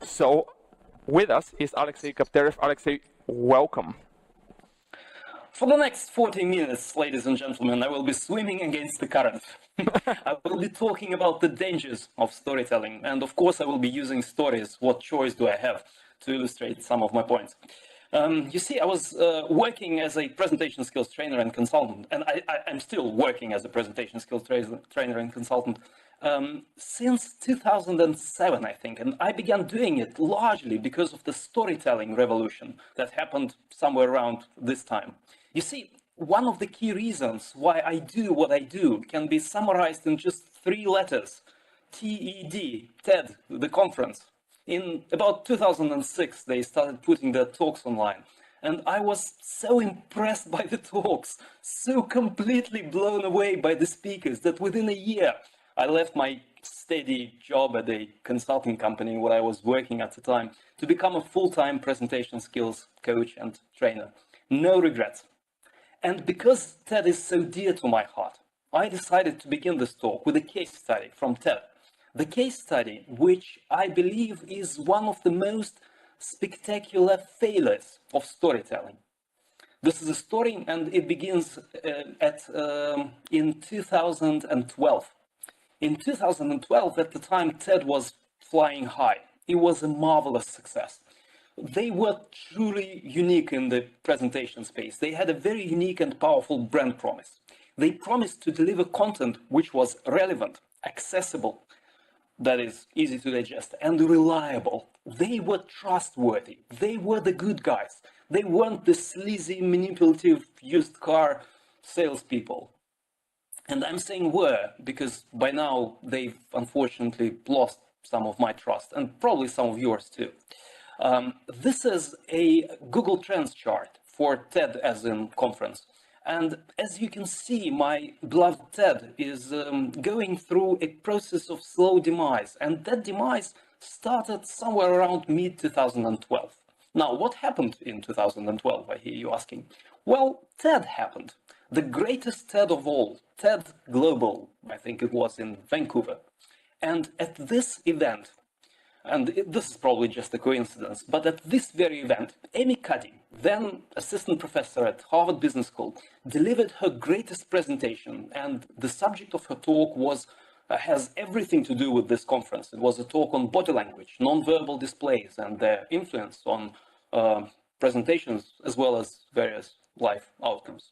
So with us is Alexei Kapterev. Alexei, welcome. For the next 40 minutes, ladies and gentlemen, I will be swimming against the current. I will be talking about the dangers of storytelling, and of course I will be using stories. What choice do I have to illustrate some of my points? You see, I was working as a presentation skills trainer and consultant, and I'm still working as a presentation skills trainer and consultant since 2007, I think, and I began doing it largely because of the storytelling revolution that happened somewhere around this time. You see, one of the key reasons why I do what I do can be summarized in just 3 letters. TED, TED, the conference. In about 2006, they started putting their talks online. And I was so impressed by the talks, so completely blown away by the speakers that within a year, I left my steady job at a consulting company where I was working at the time to become a full-time presentation skills coach and trainer. No regrets. And because TED is so dear to my heart, I decided to begin this talk with a case study from TED. The case study, which I believe is one of the most spectacular failures of storytelling. This is a story, and it begins in 2012. In 2012, at the time, TED was flying high. It was a marvelous success. They were truly unique in the presentation space. They had a very unique and powerful brand promise. They promised to deliver content which was relevant, accessible, that is easy to digest, and reliable. They were trustworthy. They were the good guys. They weren't the sleazy, manipulative, used car salespeople. And I'm saying were because by now they've unfortunately lost some of my trust, and probably some of yours too. This is a Google Trends chart for TED as in conference. And as you can see, my beloved TED is going through a process of slow demise. And that demise started somewhere around mid-2012. Now, what happened in 2012, I hear you asking? Well, TED happened. The greatest TED of all, TED Global, I think it was in Vancouver. And at this event, and this is probably just a coincidence, but at this very event, Amy Cuddy, then assistant professor at Harvard Business School, delivered her greatest presentation, and the subject of her talk has everything to do with this conference. It was a talk on body language, non-verbal displays, and their influence on presentations, as well as various life outcomes.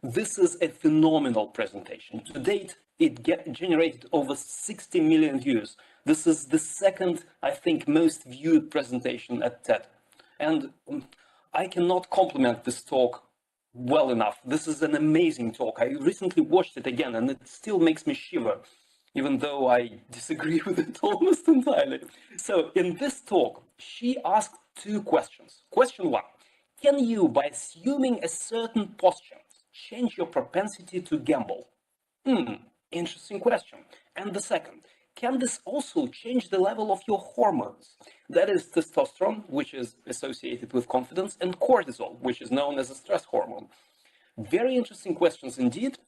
This is a phenomenal presentation. To date, it generated over 60 million views. This is the second, I think, most viewed presentation at TED. And I cannot compliment this talk well enough. This is an amazing talk. I recently watched it again, and it still makes me shiver, even though I disagree with it almost entirely. So in this talk, she asked 2 questions. Question 1, can you, by assuming a certain posture, change your propensity to gamble? Interesting question. And the second, can this also change the level of your hormones? That is testosterone, which is associated with confidence, and cortisol, which is known as a stress hormone. Very interesting questions indeed.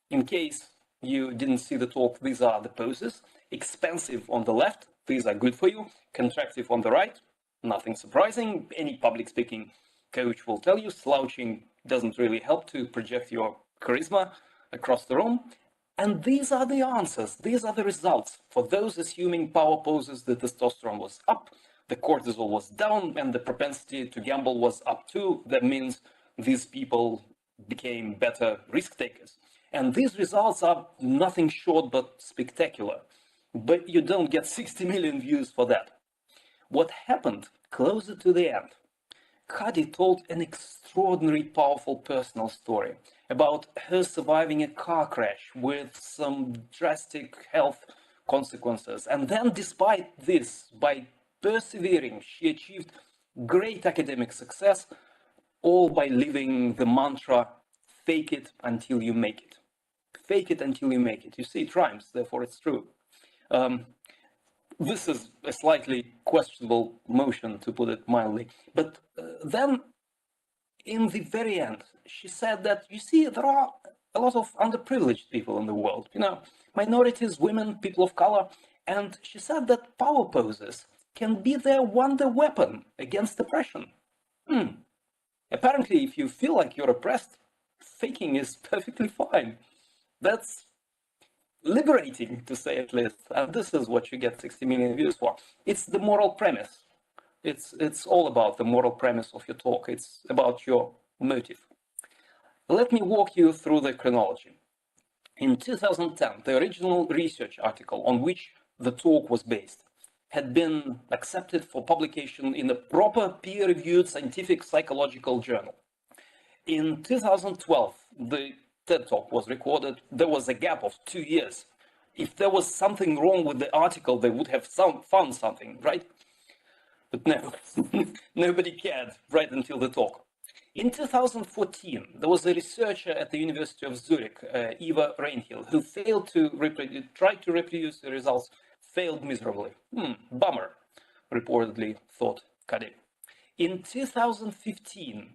In case you didn't see the talk, these are the poses. Expansive on the left, these are good for you. Contractive on the right, nothing surprising. Any public speaking coach will tell you slouching doesn't really help to project your charisma across the room. And these are the answers, these are the results. For those assuming power poses, the testosterone was up, the cortisol was down, and the propensity to gamble was up too. That means these people became better risk takers. And these results are nothing short but spectacular. But you don't get 60 million views for that. What happened closer to the end? Cuddy told an extraordinary, powerful personal story about her surviving a car crash with some drastic health consequences. And then, despite this, by persevering, she achieved great academic success, all by living the mantra, fake it until you make it. Fake it until you make it. You see, it rhymes, therefore it's true. This is a slightly questionable motion, to put it mildly. But then, in the very end, she said that, you see, there are a lot of underprivileged people in the world, minorities, women, people of color. And she said that power poses can be their wonder weapon against oppression. Apparently, if you feel like you're oppressed, faking is perfectly fine. That's liberating, to say at least. And this is what you get 60 million views for. It's the moral premise. It's all about the moral premise of your talk. It's about your motive. Let me walk you through the chronology. In 2010, the original research article on which the talk was based had been accepted for publication in a proper peer-reviewed scientific psychological journal. In 2012, the TED Talk was recorded. There was a gap of 2 years. If there was something wrong with the article, they would have found something, right? But no, nobody cared right until the talk. In 2014, there was a researcher at the University of Zurich, Eva Reinhill, who failed to tried to reproduce the results, failed miserably. Bummer, reportedly thought Kadib. In 2015,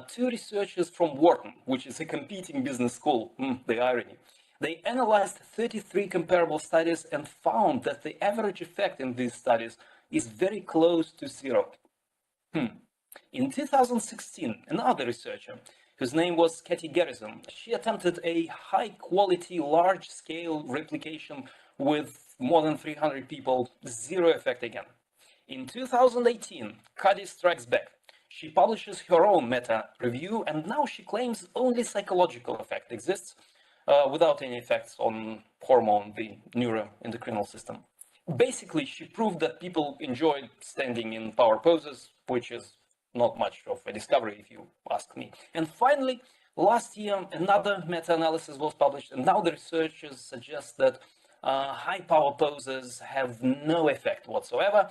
two researchers from Wharton, which is a competing business school, the irony, they analyzed 33 comparable studies and found that the average effect in these studies is very close to zero. In 2016, another researcher, whose name was Katie Garrison, she attempted a high-quality, large-scale replication with more than 300 people, zero effect again. In 2018, Katie strikes back. She publishes her own meta-review, and now she claims only psychological effect exists, without any effects on hormone, the neuroendocrinal system. Basically, she proved that people enjoy standing in power poses, which is not much of a discovery, if you ask me. And finally, last year, another meta-analysis was published, and now the researchers suggest that high power poses have no effect whatsoever,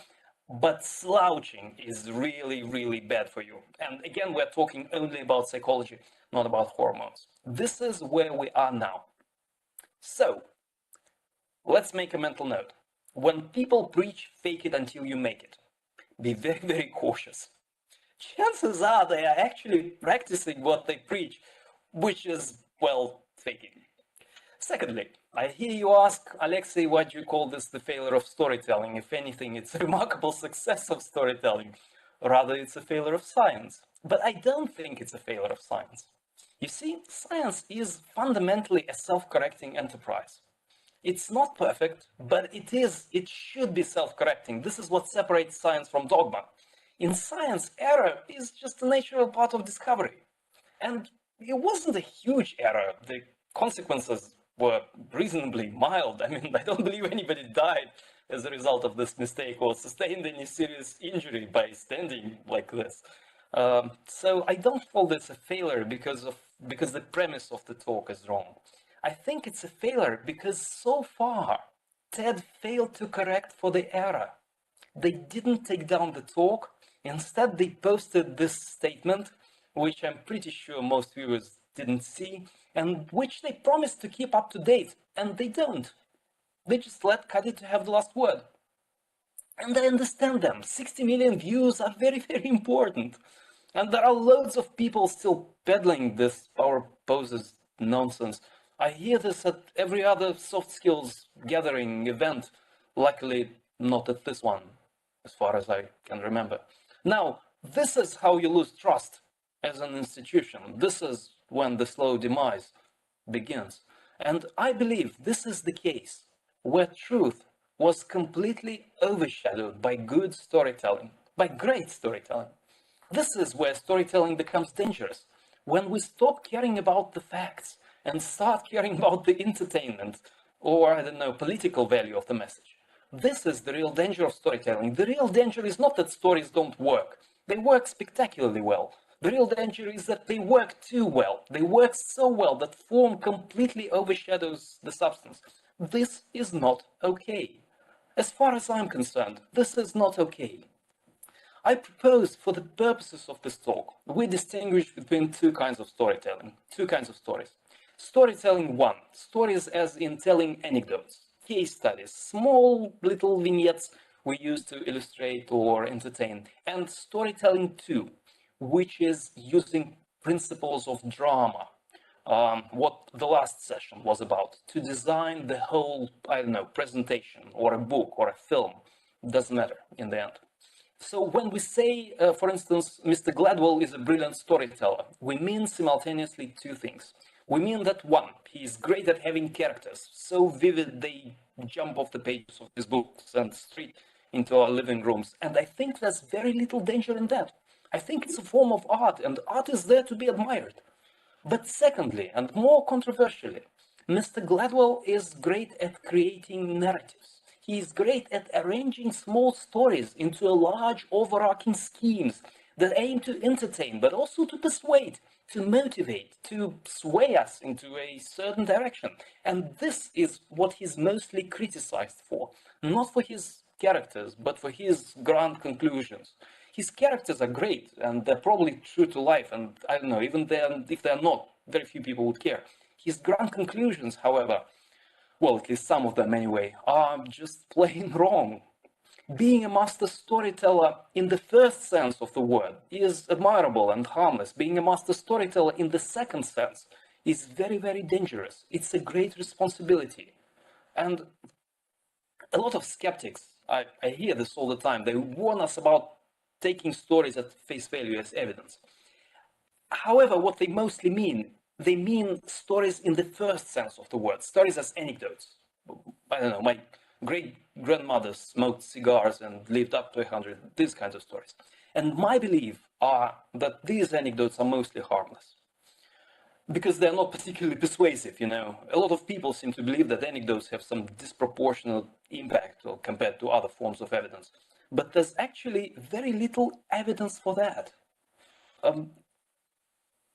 but slouching is really, really bad for you. And again, we're talking only about psychology, not about hormones. This is where we are now. So, let's make a mental note. When people preach, fake it until you make it. Be very, very cautious. Chances are they are actually practicing what they preach, which is, well, faking. Secondly, I hear you ask, Alexei, why do you call this the failure of storytelling? If anything, it's a remarkable success of storytelling. Rather, it's a failure of science. But I don't think it's a failure of science. You see, science is fundamentally a self-correcting enterprise. It's not perfect, but it should be self-correcting. This is what separates science from dogma. In science, error is just a natural part of discovery. And it wasn't a huge error. The consequences were reasonably mild. I mean, I don't believe anybody died as a result of this mistake or sustained any serious injury by standing like this. So I don't call this a failure because the premise of the talk is wrong. I think it's a failure because so far, TED failed to correct for the error. They didn't take down the talk. Instead, they posted this statement, which I'm pretty sure most viewers didn't see, and which they promised to keep up to date, and they don't. They just let Kadi to have the last word. And I understand them. 60 million views are very, very important. And there are loads of people still peddling this power poses nonsense. I hear this at every other soft skills gathering event. Luckily, not at this one, as far as I can remember. Now, this is how you lose trust as an institution. This is when the slow demise begins. And I believe this is the case where truth was completely overshadowed by good storytelling, by great storytelling. This is where storytelling becomes dangerous, when we stop caring about the facts and start caring about the entertainment or, I don't know, political value of the message. This is the real danger of storytelling. The real danger is not that stories don't work. They work spectacularly well. The real danger is that they work too well. They work so well that form completely overshadows the substance. This is not okay. As far as I'm concerned, this is not okay. I propose, for the purposes of this talk, we distinguish between two kinds of storytelling, two kinds of stories. Storytelling 1, stories as in telling anecdotes, case studies, small little vignettes we use to illustrate or entertain. And storytelling 2, which is using principles of drama, what the last session was about, to design the whole, I don't know, presentation or a book or a film doesn't matter in the end. So when we say, for instance, Mr. Gladwell is a brilliant storyteller, we mean simultaneously two things. We mean that one, he is great at having characters, so vivid they jump off the pages of his books and straight into our living rooms. And I think there's very little danger in that. I think it's a form of art, and art is there to be admired. But secondly, and more controversially, Mr. Gladwell is great at creating narratives. He is great at arranging small stories into large overarching schemes that aim to entertain, but also to persuade, to motivate, to sway us into a certain direction. And this is what he's mostly criticized for, not for his characters, but for his grand conclusions. His characters are great, and they're probably true to life, and I don't know, even if they're not, very few people would care. His grand conclusions, however, well, at least some of them anyway, are just plain wrong. Being a master storyteller in the first sense of the word is admirable and harmless. Being a master storyteller in the second sense is very, very dangerous. It's a great responsibility. And a lot of skeptics, I hear this all the time, they warn us about taking stories at face value as evidence. However, what they mostly mean, they mean stories in the first sense of the word, stories as anecdotes. I don't know, my great-grandmother smoked cigars and lived up to 100, these kinds of stories. And my belief are that these anecdotes are mostly harmless, because they're not particularly persuasive, you know. A lot of people seem to believe that anecdotes have some disproportionate impact compared to other forms of evidence. But there's actually very little evidence for that.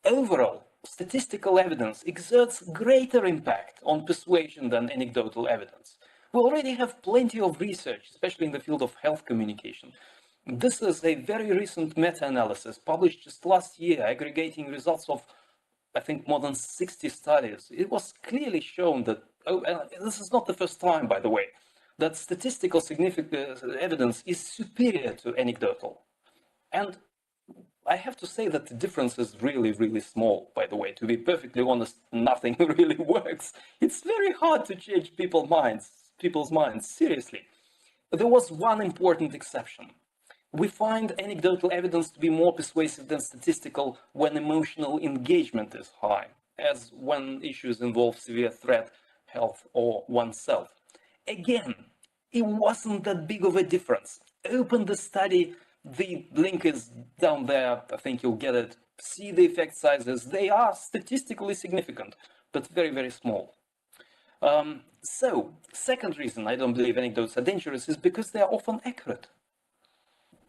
Overall, statistical evidence exerts greater impact on persuasion than anecdotal evidence. We already have plenty of research, especially in the field of health communication. This is a very recent meta-analysis published just last year, aggregating results of, I think, more than 60 studies. It was clearly shown that, this is not the first time, by the way, that statistical significant evidence is superior to anecdotal. And I have to say that the difference is really, really small, by the way. To be perfectly honest, nothing really works. It's very hard to change people's minds, seriously. There was one important exception. We find anecdotal evidence to be more persuasive than statistical when emotional engagement is high, as when issues involve severe threat, health, or oneself. Again, it wasn't that big of a difference. Open the study, the link is down there, I think you'll get it. See the effect sizes, they are statistically significant, but very, very small. So, second reason I don't believe anecdotes are dangerous is because they are often accurate.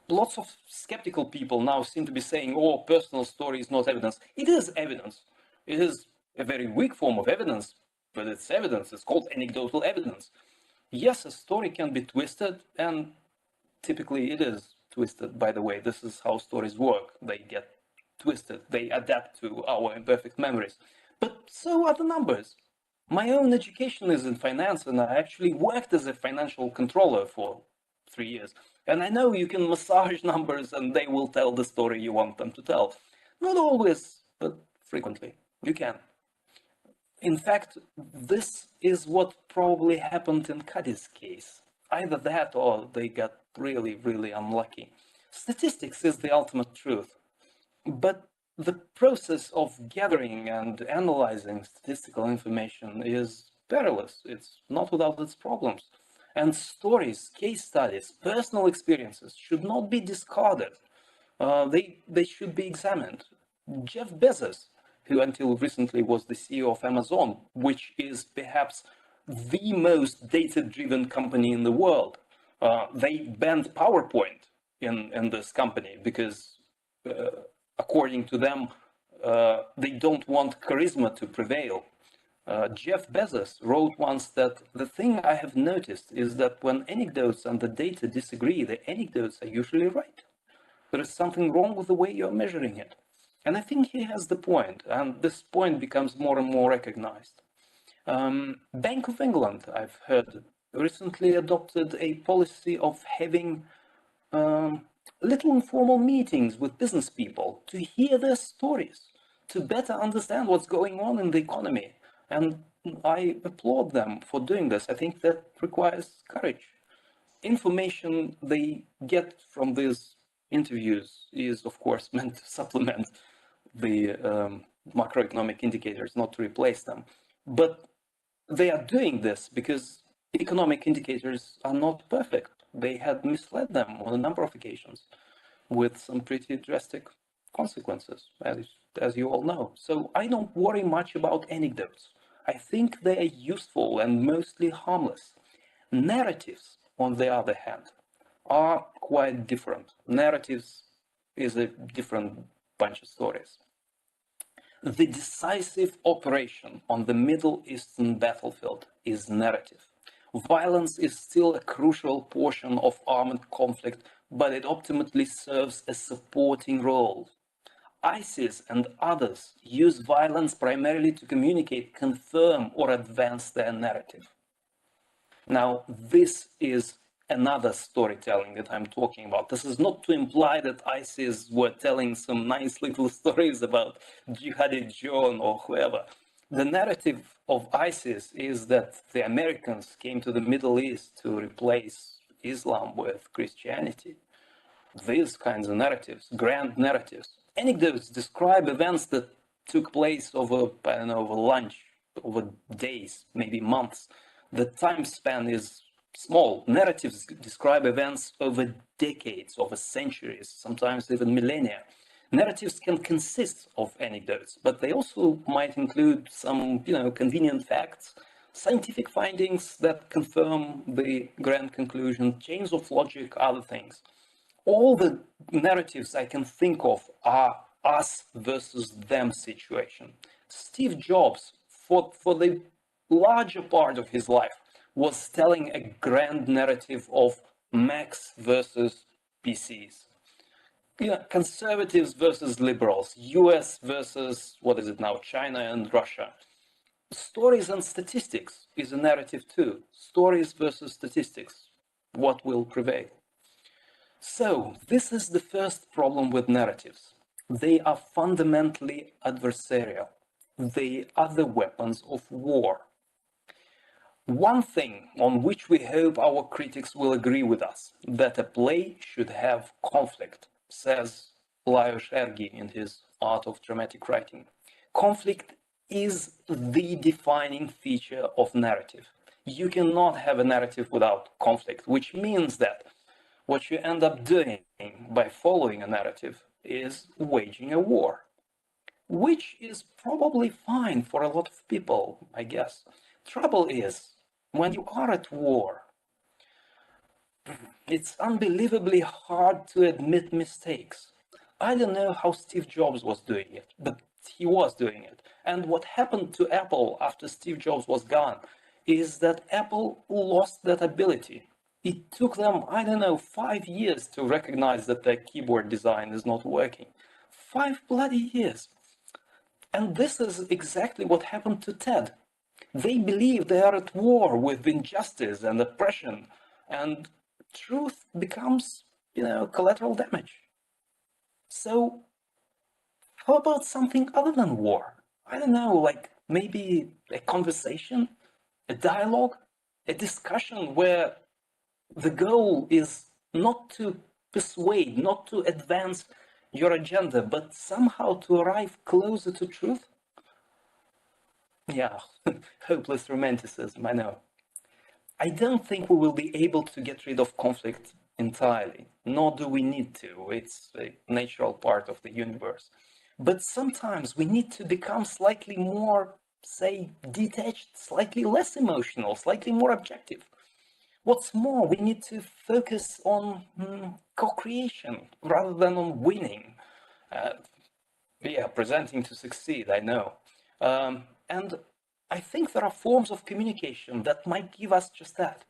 Lots of skeptical people now seem to be saying, oh, personal story is not evidence. It is evidence. It is a very weak form of evidence, but it's evidence. It's called anecdotal evidence. Yes, a story can be twisted, and typically it is twisted, by the way. This is how stories work. They get twisted. They adapt to our imperfect memories. But so are the numbers. My own education is in finance, and I actually worked as a financial controller for 3 years. And I know you can massage numbers and they will tell the story you want them to tell. Not always, but frequently. You can. In fact, this is what probably happened in Cuddy's case. Either that or they got really, really unlucky. Statistics is the ultimate truth. But the process of gathering and analyzing statistical information is perilous. It's not without its problems. And stories, case studies, personal experiences should not be discarded. They should be examined. Jeff Bezos, who until recently was the CEO of Amazon, which is perhaps the most data-driven company in the world, they banned PowerPoint in this company because, according to them, they don't want charisma to prevail. Jeff Bezos wrote once that the thing I have noticed is that when anecdotes and the data disagree, the anecdotes are usually right. There is something wrong with the way you're measuring it. And I think he has the point, and this point becomes more and more recognized. Bank of England, I've heard, recently adopted a policy of having little informal meetings with business people to hear their stories, to better understand what's going on in the economy. And I applaud them for doing this. I think that requires courage. information they get from these interviews is, of course, meant to supplement the macroeconomic indicators, not to replace them. But they are doing this because economic indicators are not perfect. They had misled them on a number of occasions with some pretty drastic consequences, as you all know. So I don't worry much about anecdotes. I think they are useful and mostly harmless. Narratives, on the other hand, are quite different. Narratives is a different bunch of stories. The decisive operation on the Middle Eastern battlefield is narrative. Violence is still a crucial portion of armed conflict, but it ultimately serves a supporting role. ISIS and others use violence primarily to communicate, confirm, or advance their narrative. Now, this is another storytelling that I'm talking about. This is not to imply that ISIS were telling some nice little stories about Jihadi John or whoever. The narrative of ISIS is that the Americans came to the Middle East to replace Islam with Christianity. These kinds of narratives, grand narratives. Anecdotes describe events that took place over, I don't know, over lunch, over days, maybe months. The time span is small. Narratives describe events over decades, over centuries, sometimes even millennia. Narratives can consist of anecdotes, but they also might include some, convenient facts, scientific findings that confirm the grand conclusion, chains of logic, other things. All the narratives I can think of are us versus them situation. Steve Jobs, for the larger part of his life, was telling a grand narrative of Macs versus PCs. Conservatives versus liberals, US versus, what is it now, China and Russia. Stories and statistics is a narrative too. Stories versus statistics, what will prevail? So, this is the first problem with narratives. They are fundamentally adversarial. They are the weapons of war. One thing on which we hope our critics will agree with us, that a play should have conflict, says Lajos Ergi in his Art of Dramatic Writing. Conflict is the defining feature of narrative. You cannot have a narrative without conflict, which means that what you end up doing by following a narrative is waging a war, which is probably fine for a lot of people, I guess. Trouble is, when you are at war, it's unbelievably hard to admit mistakes. I don't know how Steve Jobs was doing it, but he was doing it. And what happened to Apple after Steve Jobs was gone is that Apple lost that ability. It took them, I don't know, 5 years to recognize that their keyboard design is not working. 5 bloody years. And this is exactly what happened to TED. They believe they are at war with injustice and oppression, and truth becomes, collateral damage. So, how about something other than war? I don't know, like maybe a conversation, a dialogue, a discussion where the goal is not to persuade, not to advance your agenda, but somehow to arrive closer to truth? Yeah, hopeless romanticism, I know. I don't think we will be able to get rid of conflict entirely, nor do we need to. It's a natural part of the universe. But sometimes we need to become slightly more, say, detached, slightly less emotional, slightly more objective. What's more, we need to focus on co-creation rather than on winning. Presenting to succeed, I know. And I think there are forms of communication that might give us just that.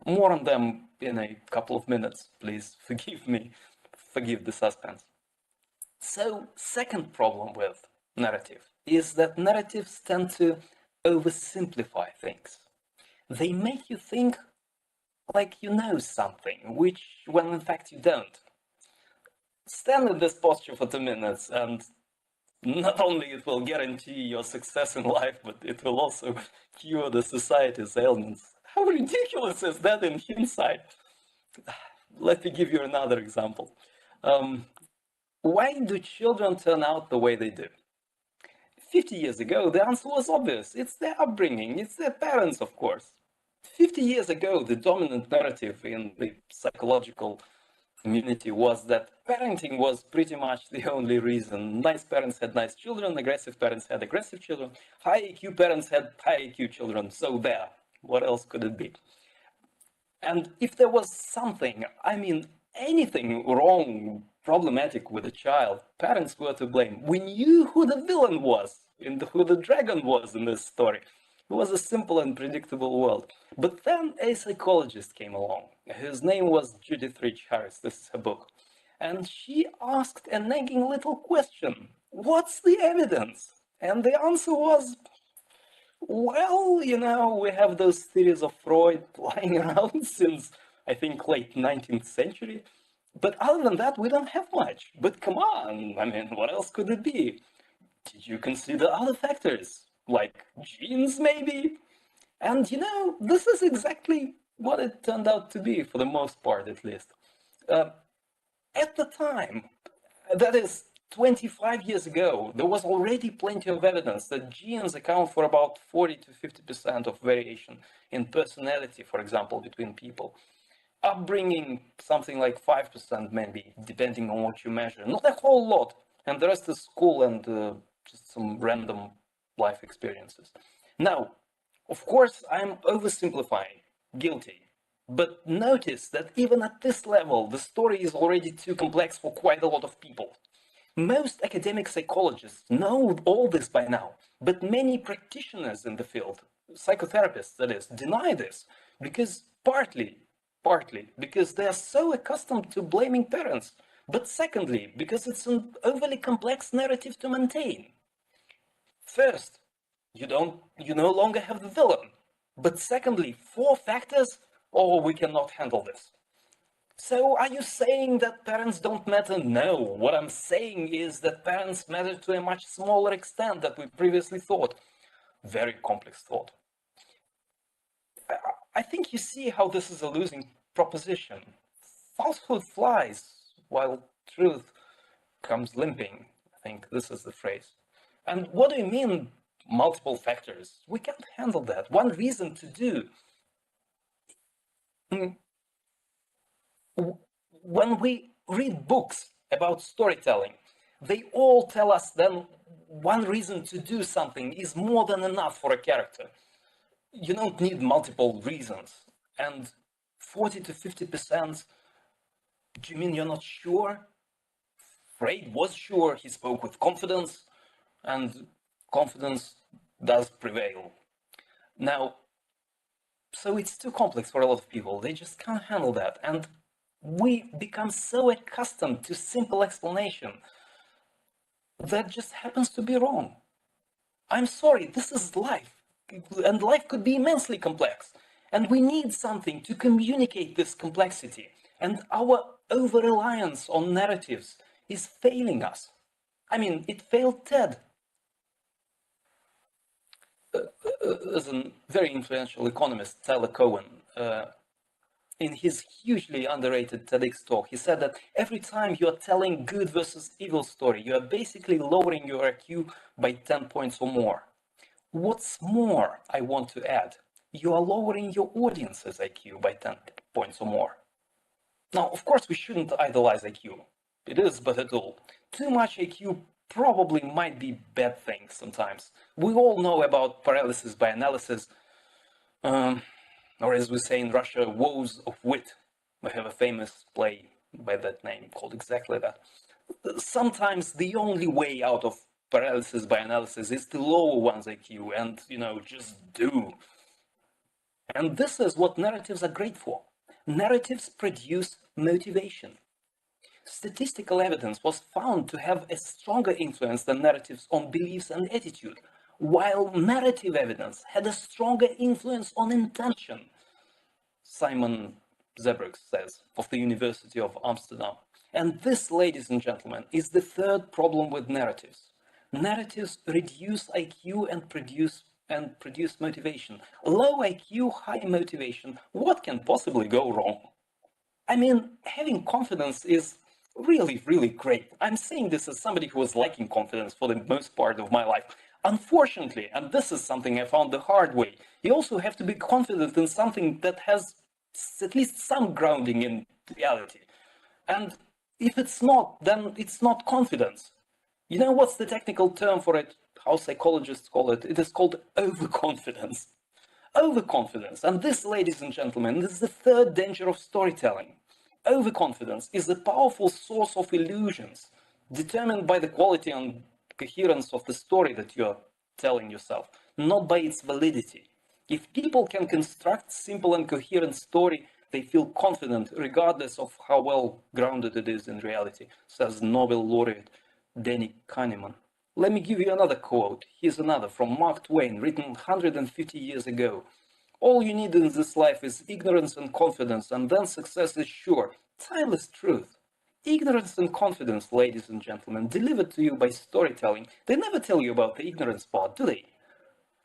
More on them in a couple of minutes, please forgive me. Forgive the suspense. So, second problem with narrative is that narratives tend to oversimplify things. They make you think like you know something, which when in fact you don't. Stand in this posture for 2 minutes and not only it will guarantee your success in life, but it will also cure the society's ailments. How ridiculous is that in hindsight? Let me give you another example. Why do children turn out the way they do? 50 years ago, the answer was obvious. It's their upbringing, it's their parents, of course. 50 years ago, the dominant narrative in the psychological community was that parenting was pretty much the only reason. Nice parents had nice children, aggressive parents had aggressive children, high IQ parents had high IQ children. So there, what else could it be? And if there was something, I mean, anything wrong, problematic with a child, parents were to blame. We knew who the villain was, and who the dragon was in this story. It was a simple and predictable world. But then a psychologist came along. His name was Judith Rich Harris. This is her book. And she asked a nagging little question. What's the evidence? And the answer was, well, you know, we have those theories of Freud lying around since, I think, late 19th century. But other than that, we don't have much. But come on, I mean, what else could it be? Did you consider other factors? Like genes, maybe? And you know, this is exactly what it turned out to be, for the most part at least. At the time, that is 25 years ago, there was already plenty of evidence that genes account for about 40 to 50% of variation in personality, for example, between people. Upbringing, something like 5% maybe, depending on what you measure. Not a whole lot. And the rest is school and just some random life experiences. Now, of course, I'm oversimplifying, guilty. But notice that even at this level, the story is already too complex for quite a lot of people. Most academic psychologists know all this by now, but many practitioners in the field, psychotherapists that is, deny this because partly because they are so accustomed to blaming parents, but secondly, because it's an overly complex narrative to maintain. First, you no longer have the villain, but secondly, 4 factors, oh, we cannot handle this. So are you saying that parents don't matter? No, what I'm saying is that parents matter to a much smaller extent than we previously thought. Very complex thought. I think you see how this is a losing proposition. Falsehood flies while truth comes limping. I think this is the phrase. And what do you mean multiple factors? We can't handle that. One reason to do. When we read books about storytelling, they all tell us then one reason to do something is more than enough for a character. You don't need multiple reasons. And 40 to 50%, do you mean you're not sure? Freud was sure, he spoke with confidence, and confidence does prevail. Now, so it's too complex for a lot of people. They just can't handle that. And we become so accustomed to simple explanation that just happens to be wrong. I'm sorry, this is life. And life could be immensely complex. And we need something to communicate this complexity. And our over-reliance on narratives is failing us. I mean, it failed Ted. As a very influential economist, Tyler Cowen, in his hugely underrated TEDx talk, he said that every time you are telling good versus evil story, you are basically lowering your IQ by 10 points or more. What's more, I want to add, you are lowering your audience's IQ by 10 points or more. Now, of course, we shouldn't idolize IQ. It is but a tool. Too much IQ probably might be bad thing sometimes. We all know about paralysis by analysis, or as we say in Russia, woes of wit. We have a famous play by that name called exactly that. Sometimes the only way out of paralysis by analysis is to lower one's IQ and, just do. And this is what narratives are great for. Narratives produce motivation. Statistical evidence was found to have a stronger influence than narratives on beliefs and attitude, while narrative evidence had a stronger influence on intention. Simon Zebrugge says, of the University of Amsterdam. And this, ladies and gentlemen, is the third problem with narratives. Narratives reduce IQ and produce motivation. Low IQ, high motivation. What can possibly go wrong? I mean, having confidence is really, really great. I'm saying this as somebody who was lacking confidence for the most part of my life. Unfortunately, and this is something I found the hard way, you also have to be confident in something that has at least some grounding in reality. And if it's not, then it's not confidence. You know what's the technical term for it? How psychologists call it? It is called overconfidence. Overconfidence. And this, ladies and gentlemen, this is the third danger of storytelling. Overconfidence is a powerful source of illusions determined by the quality and coherence of the story that you're telling yourself, not by its validity. If people can construct simple and coherent story, they feel confident regardless of how well grounded it is in reality, says Nobel laureate Danny Kahneman. Let me give you another quote. Here's another from Mark Twain, written 150 years ago. All you need in this life is ignorance and confidence, and then success is sure. Timeless truth. Ignorance and confidence, ladies and gentlemen, delivered to you by storytelling. They never tell you about the ignorance part, do they?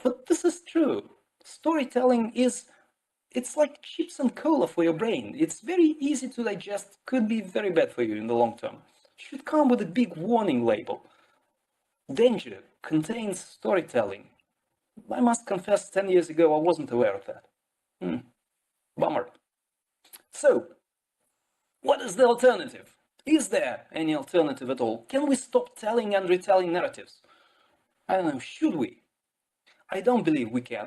But this is true. Storytelling it's like chips and cola for your brain. It's very easy to digest, could be very bad for you in the long term. Should come with a big warning label. Danger contains storytelling. I must confess, 10 years ago, I wasn't aware of that. Bummer. So, what is the alternative? Is there any alternative at all? Can we stop telling and retelling narratives? I don't know, should we? I don't believe we can,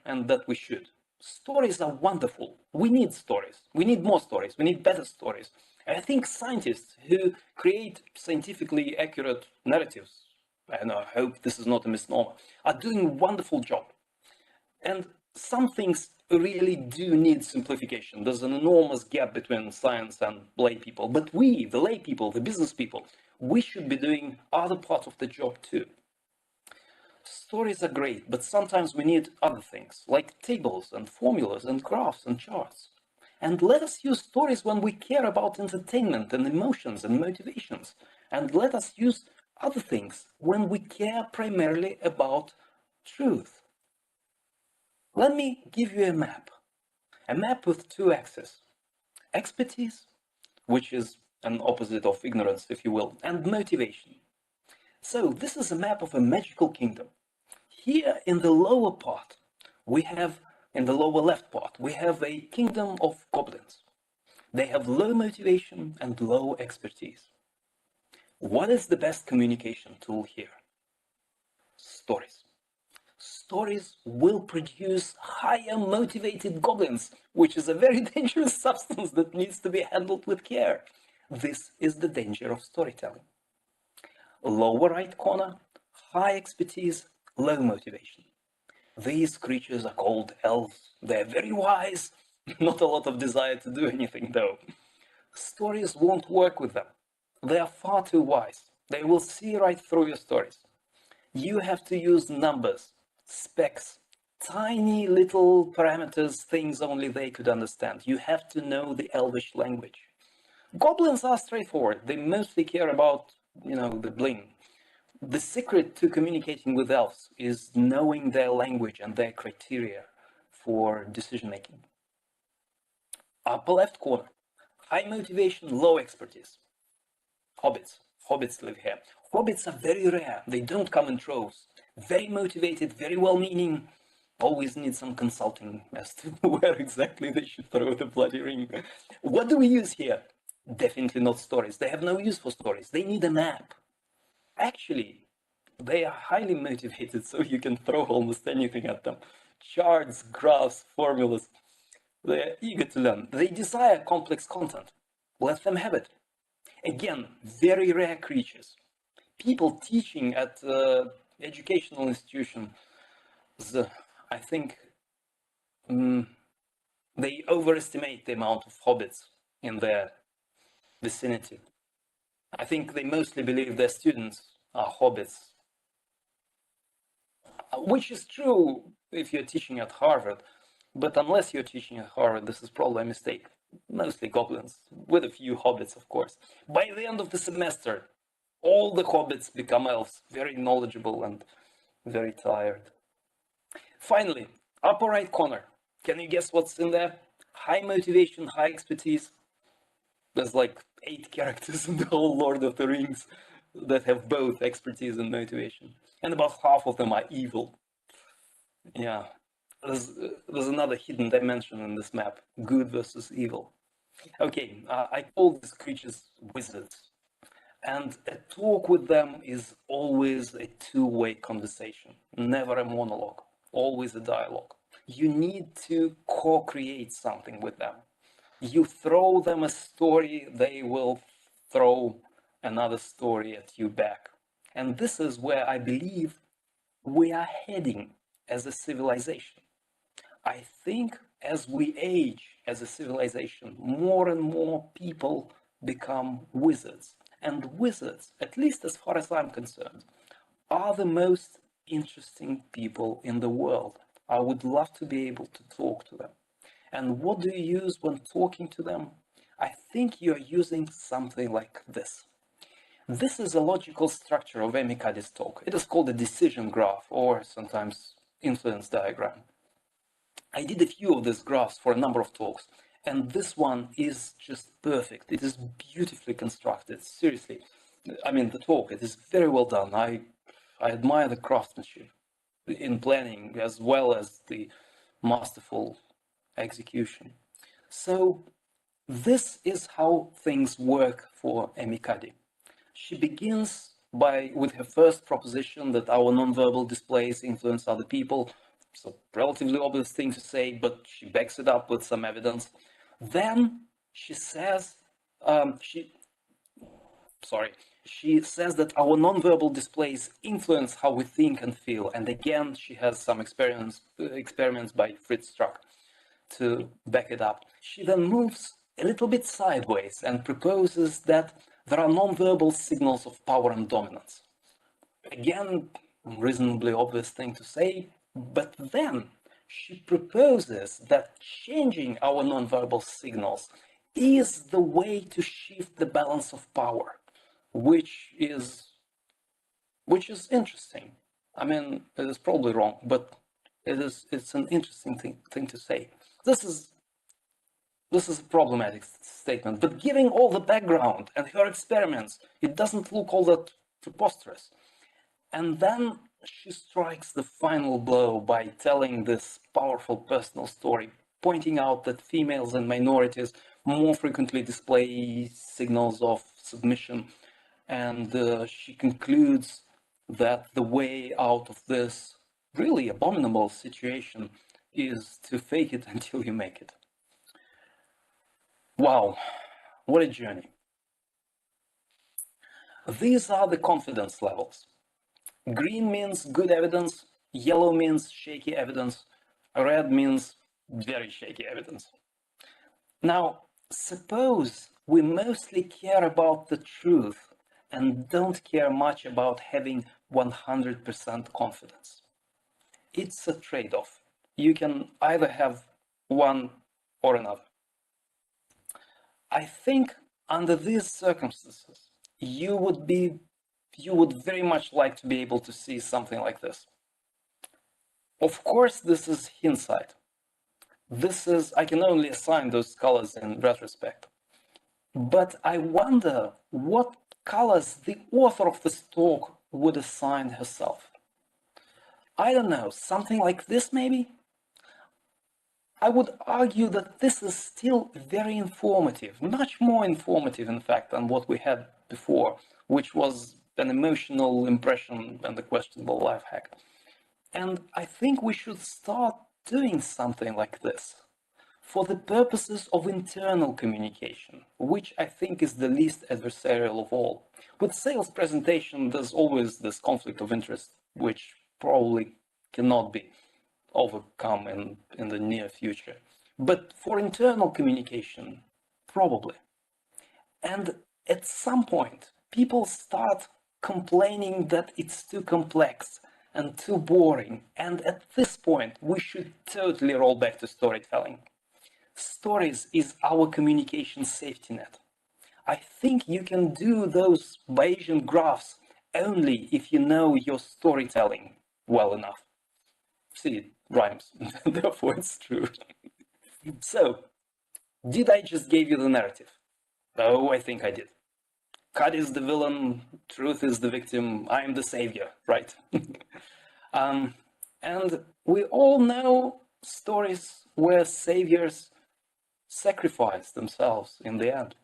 and that we should. Stories are wonderful. We need stories. We need more stories. We need better stories. And I think scientists who create scientifically accurate narratives, and I hope this is not a misnomer, are doing a wonderful job. And some things really do need simplification. There's an enormous gap between science and lay people. But we, the lay people, the business people, we should be doing other parts of the job too. Stories are great, but sometimes we need other things, like tables and formulas and graphs and charts. And let us use stories when we care about entertainment and emotions and motivations. And let us use other things when we care primarily about truth. Let me give you a map with two axes. Expertise, which is an opposite of ignorance, if you will, and motivation. So this is a map of a magical kingdom. Here in the lower part, in the lower left part, we have a kingdom of goblins. They have low motivation and low expertise. What is the best communication tool here? Stories. Stories will produce higher motivated goblins, which is a very dangerous substance that needs to be handled with care. This is the danger of storytelling. Lower right corner, high expertise, low motivation. These creatures are called elves. They're very wise, not a lot of desire to do anything though. Stories won't work with them. They are far too wise. They will see right through your stories. You have to use numbers, specs, tiny little parameters, things only they could understand. You have to know the elvish language. Goblins are straightforward. They mostly care about, the bling. The secret to communicating with elves is knowing their language and their criteria for decision making. Upper left corner, high motivation, low expertise. Hobbits live here. Hobbits are very rare. They don't come in troves. Very motivated, very well-meaning, always need some consulting as to where exactly they should throw the bloody ring. What do we use here? Definitely not stories. They have no use for stories. They need a map. Actually, they are highly motivated, so you can throw almost anything at them. Charts, graphs, formulas. They are eager to learn. They desire complex content. Let them have it. Again, very rare creatures. People teaching at educational institutions, I think they overestimate the amount of hobbits in their vicinity. I think they mostly believe their students are hobbits, which is true if you're teaching at Harvard, but unless you're teaching at Harvard, this is probably a mistake. Mostly goblins, with a few hobbits, of course. By the end of the semester, all the hobbits become elves, very knowledgeable and very tired. Finally, upper right corner. Can you guess what's in there? High motivation, high expertise. There's like 8 characters in the whole Lord of the Rings that have both expertise and motivation, and about half of them are evil. Yeah, there's another hidden dimension in this map: good versus evil. Okay, I call these creatures wizards, and a talk with them is always a two-way conversation, never a monologue, always a dialogue. You need to co-create something with them. You throw them a story, they will throw another story at you back. And this is where I believe we are heading as a civilization. I think as we age as a civilization, more and more people become wizards. And wizards, at least as far as I'm concerned, are the most interesting people in the world. I would love to be able to talk to them. And what do you use when talking to them? I think you're using something like this. This is a logical structure of Emikadi's talk. It is called a decision graph, or sometimes influence diagram. I did a few of these graphs for a number of talks, and this one is just perfect. It is beautifully constructed. Seriously, I mean, the talk, it is very well done. I admire the craftsmanship in planning as well as the masterful execution. So this is how things work for Emikadi. She begins with her first proposition that our nonverbal displays influence other people. It's a relatively obvious thing to say, but she backs it up with some evidence. Then she says, she says that our nonverbal displays influence how we think and feel. And again, she has some experiments by Fritz Strack to back it up. She then moves a little bit sideways and proposes that there are nonverbal signals of power and dominance. Again, reasonably obvious thing to say, but then she proposes that changing our nonverbal signals is the way to shift the balance of power, which is interesting. I mean, it is probably wrong, but it's an interesting thing to say. This is a problematic statement, but given all the background and her experiments, it doesn't look all that preposterous. And then she strikes the final blow by telling this powerful personal story, pointing out that females and minorities more frequently display signals of submission. And she concludes that the way out of this really abominable situation is to fake it until you make it. Wow, what a journey. These are the confidence levels. Green means good evidence, yellow means shaky evidence, red means very shaky evidence. Now, suppose we mostly care about the truth and don't care much about having 100% confidence. It's a trade-off. You can either have one or another. I think under these circumstances, you would very much like to be able to see something like this. Of course, this is hindsight. I can only assign those colors in retrospect. But I wonder what colors the author of this talk would assign herself. I don't know, something like this maybe? I would argue that this is still very informative, much more informative, in fact, than what we had before, which was an emotional impression and a questionable life hack. And I think we should start doing something like this for the purposes of internal communication, which I think is the least adversarial of all. With sales presentation, there's always this conflict of interest, which probably cannot be overcome in the near future. But for internal communication, probably. And at some point, people start complaining that it's too complex and too boring. And at this point, we should totally roll back to storytelling. Stories is our communication safety net. I think you can do those Bayesian graphs only if you know your storytelling well enough. See, it rhymes, therefore it's true. So, did I just give you the narrative? Oh, I think I did. Cut is the villain, truth is the victim, I'm the savior, right? And we all know stories where saviors sacrifice themselves in the end.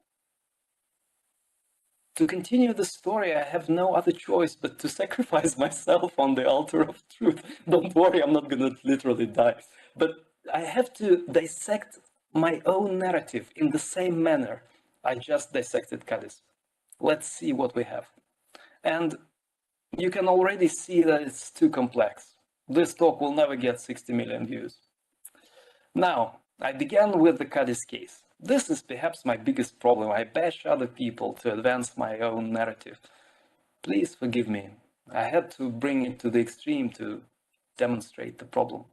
To continue the story, I have no other choice but to sacrifice myself on the altar of truth. Don't worry, I'm not gonna literally die. But I have to dissect my own narrative in the same manner I just dissected Cadiz. Let's see what we have. And you can already see that it's too complex. This talk will never get 60 million views. Now, I began with the Cadiz case. This is perhaps my biggest problem. I bash other people to advance my own narrative. Please forgive me. I had to bring it to the extreme to demonstrate the problem.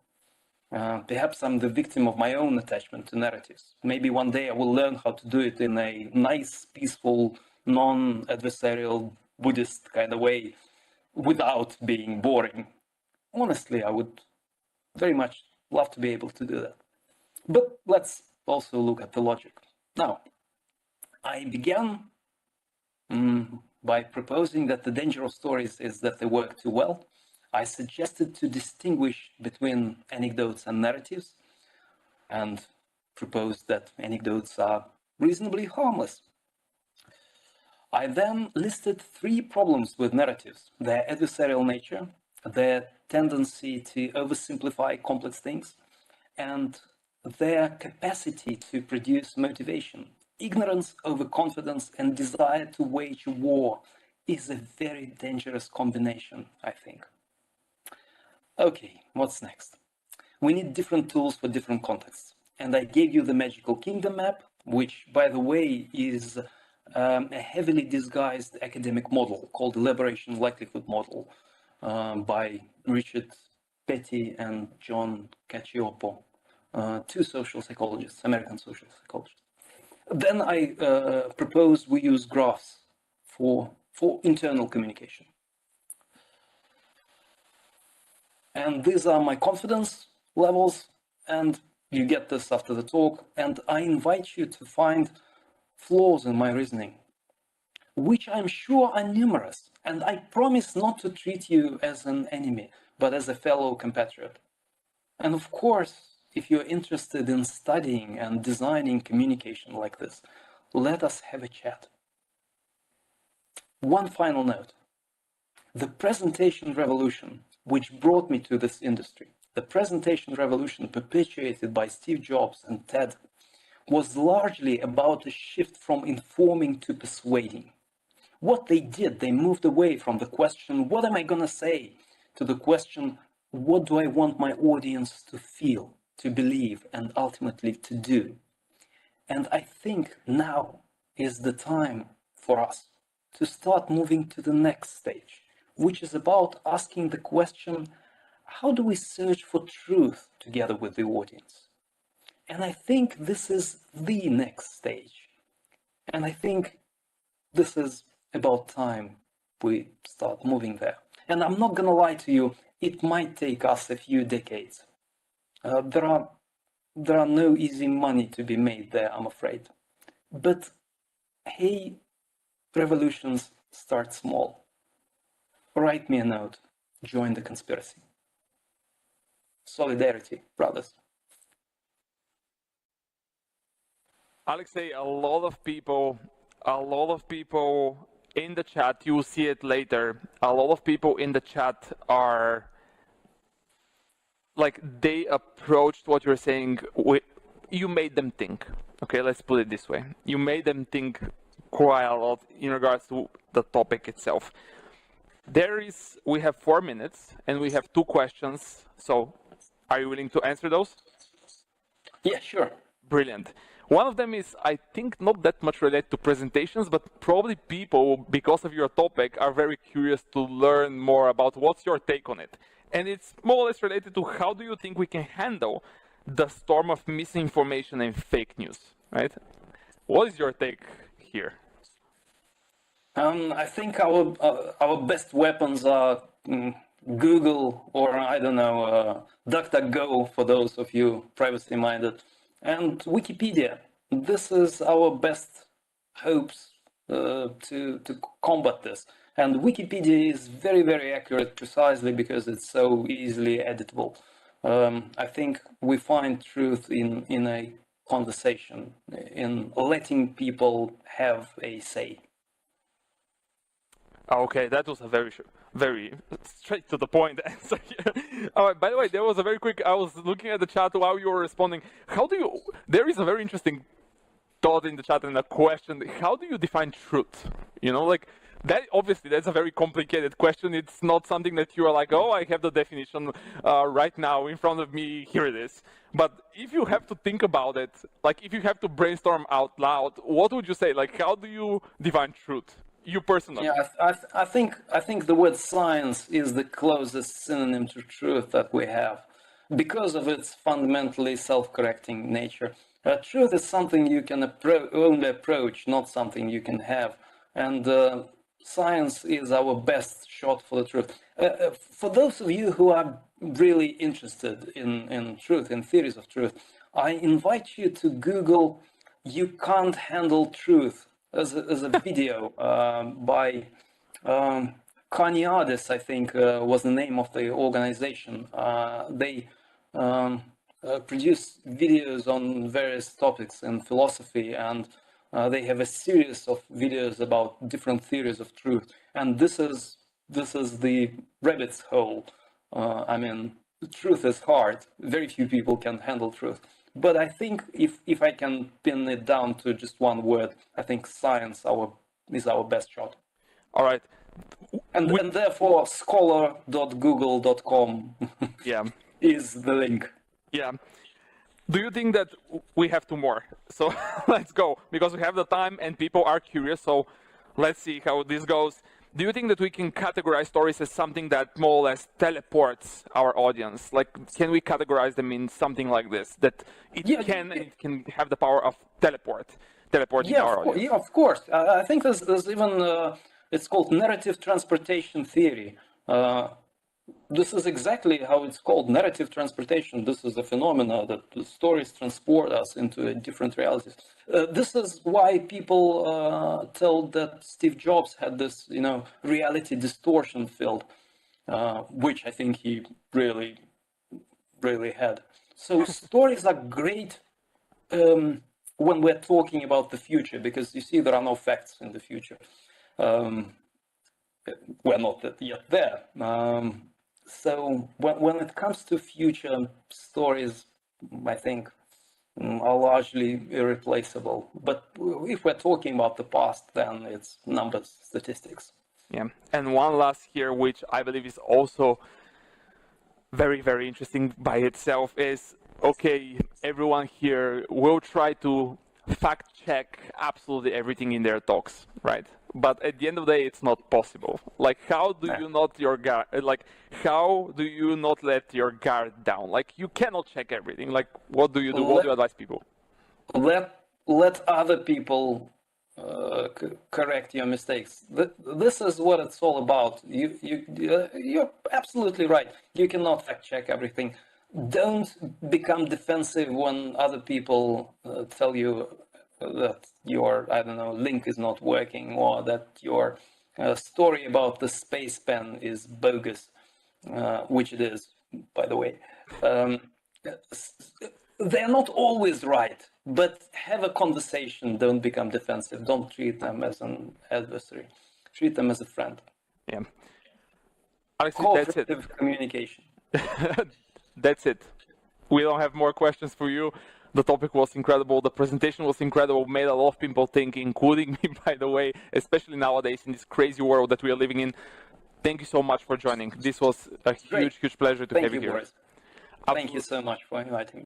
Perhaps I'm the victim of my own attachment to narratives. Maybe one day I will learn how to do it in a nice, peaceful, non-adversarial Buddhist kind of way without being boring. Honestly, I would very much love to be able to do that. But let's also look at the logic. Now, I began by proposing that the danger of stories is that they work too well. I suggested to distinguish between anecdotes and narratives, and proposed that anecdotes are reasonably harmless. I then listed 3 problems with narratives: their adversarial nature, their tendency to oversimplify complex things, and their capacity to produce motivation. Ignorance, overconfidence, and desire to wage war is a very dangerous combination, I think. Okay, what's next? We need different tools for different contexts. And I gave you the Magical Kingdom map, which, by the way, is a heavily disguised academic model called Elaboration Likelihood Model by Richard Petty and John Cacioppo, 2 social psychologists, American social psychologists. Then I propose we use graphs for internal communication. And these are my confidence levels, and you get this after the talk, and I invite you to find flaws in my reasoning, which I'm sure are numerous, and I promise not to treat you as an enemy, but as a fellow compatriot. And of course, if you're interested in studying and designing communication like this, let us have a chat. One final note. The presentation revolution, which brought me to this industry, the presentation revolution perpetuated by Steve Jobs and TED, was largely about a shift from informing to persuading. What they did, they moved away from the question, what am I going to say, to the question, what do I want my audience to feel, to believe, and ultimately to do? And I think now is the time for us to start moving to the next stage, which is about asking the question, how do we search for truth together with the audience? And I think this is the next stage. And I think this is about time we start moving there. And I'm not going to lie to you, it might take us a few decades. There are no easy money to be made there, I'm afraid. But hey, revolutions start small. Write me a note. Join the conspiracy. Solidarity, brothers. Alexei, a lot of people in the chat, you'll see it later, a lot of people in the chat are like, they approached what you're saying, you made them think. Okay, let's put it this way. You made them think quite a lot in regards to the topic itself. We have 4 minutes and we have 2 questions. So are you willing to answer those? Yeah, sure. Brilliant. One of them is, I think, not that much related to presentations, but probably people, because of your topic, are very curious to learn more about what's your take on it. And it's more or less related to how do you think we can handle the storm of misinformation and fake news, right? What is your take here? I think our best weapons are Google, or I don't know, DuckDuckGo for those of you privacy minded, and Wikipedia. This is our best hopes to combat this. And Wikipedia is very, very accurate precisely because it's so easily editable. I think we find truth in a conversation, in letting people have a say. Okay, that was a very straight to the point answer. By the way, there was a very quick. I was looking at the chat while you were responding. There is a very interesting thought in the chat and a question. How do you define truth? Like that. Obviously, that's a very complicated question. It's not something that you are like, oh, I have the definition right now in front of me. Here it is. But if you have to think about it, like if you have to brainstorm out loud, what would you say? Like, how do you define truth? You personally? Yeah, I think the word science is the closest synonym to truth that we have, because of its fundamentally self-correcting nature. Truth is something you can only approach, not something you can have, and science is our best shot for the truth. For those of you who are really interested in truth, in theories of truth, I invite you to Google "You Can't Handle Truth" as a video by Caniades, I think was the name of the organization. They produce videos on various topics in philosophy, and they have a series of videos about different theories of truth. And this is the rabbit's hole. I mean, truth is hard. Very few people can handle truth. But I think if I can pin it down to just one word, I think science is our best shot. All right. And therefore, scholar.google.com is the link. Yeah. Do you think that we have two more? So let's go, because we have the time and people are curious. So let's see how this goes. Do you think that we can categorize stories as something that more or less teleports our audience? Like, can we categorize them in something like this? That it can have the power of teleporting our audience? Yeah, of course. I think there's even, it's called narrative transportation theory. This is exactly how it's called, narrative transportation. This is a phenomena that the stories transport us into different realities. This is why people tell that Steve Jobs had this, reality distortion field, which I think he really, really had. So stories are great when we're talking about the future, because you see there are no facts in the future. We're not yet there. So when it comes to future stories, I think are largely irreplaceable. But if we're talking about the past, then it's numbers, statistics. Yeah. And one last here, which I believe is also very, very interesting by itself, is, okay, everyone here will try to fact check absolutely everything in their talks, right? But at the end of the day, it's not possible. Like, how do you not how do you not let your guard down? Like, you cannot check everything. Like, what do you do? What do you advise people? Let other people correct your mistakes. This is what it's all about. You're absolutely right. You cannot fact check everything. Don't become defensive when other people tell you that your, link is not working, or that your story about the space pen is bogus, which it is, by the way. They're not always right, but have a conversation. Don't become defensive. Don't treat them as an adversary. Treat them as a friend. Yeah. Alexei, that's it. Cooperative communication. That's it. We don't have more questions for you. The topic was incredible. The presentation was incredible. Made a lot of people think, including me, by the way, especially nowadays in this crazy world that we are living in. Thank you so much for joining. This was a huge pleasure to have you here. Boris. Thank you so much for inviting me.